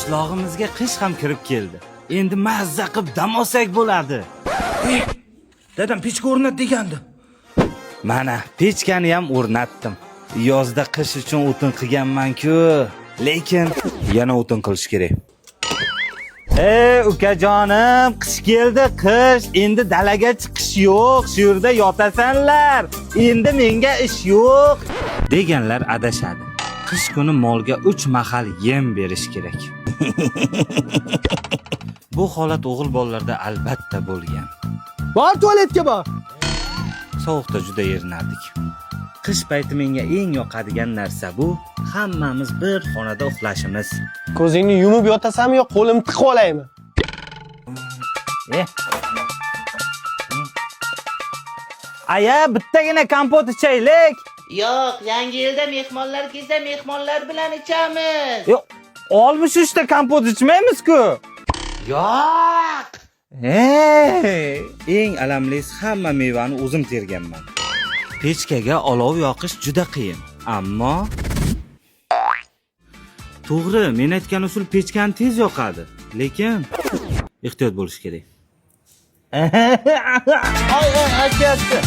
qishlog'imizga qish ham kirib keldi. Endi mazza qilib dam olsak bo'ladi. Dadam pechka o'rnat degandi. Mana, pechkani ham o'rnatdim. Yozda qish uchun o'tin qilganman-ku, lekin yana o'tin qilish kerak. Ukajonim, qish keldi, qish. Endi dalaga chiqish yo'q, shu yerda yotasanlar. Endi menga ish yo'q deganlar adashadi. Qish kuni molga 3 mahal yem berish kerak. Bu holat o'g'il bolalarda albatta bo'lgan. Bor tualetga bor. Sovuqda juda erinardik. Qish payti menga eng yoqadigan narsa bu hammamiz bir xonada uxlashimiz. Ko'zingni yumib yotasanmi yo qo'limni tiqib olaymi? Aya, bittagina kompot ichaylik. Yo'q, yangi yilda mehmonlar kelsa, mehmonlar bilan ichamiz. Yo'q, 63 ta kompot ichmaymiz-ku. Yo'q. Eng alamlisi hamma mevani o'zim terganman. Pechkaga olov yoqish juda qiyin, ammo to'g'ri, men aytgan usul pechkani tez yoqadi, lekin ehtiyot bo'lish kerak. Ay, achyapti.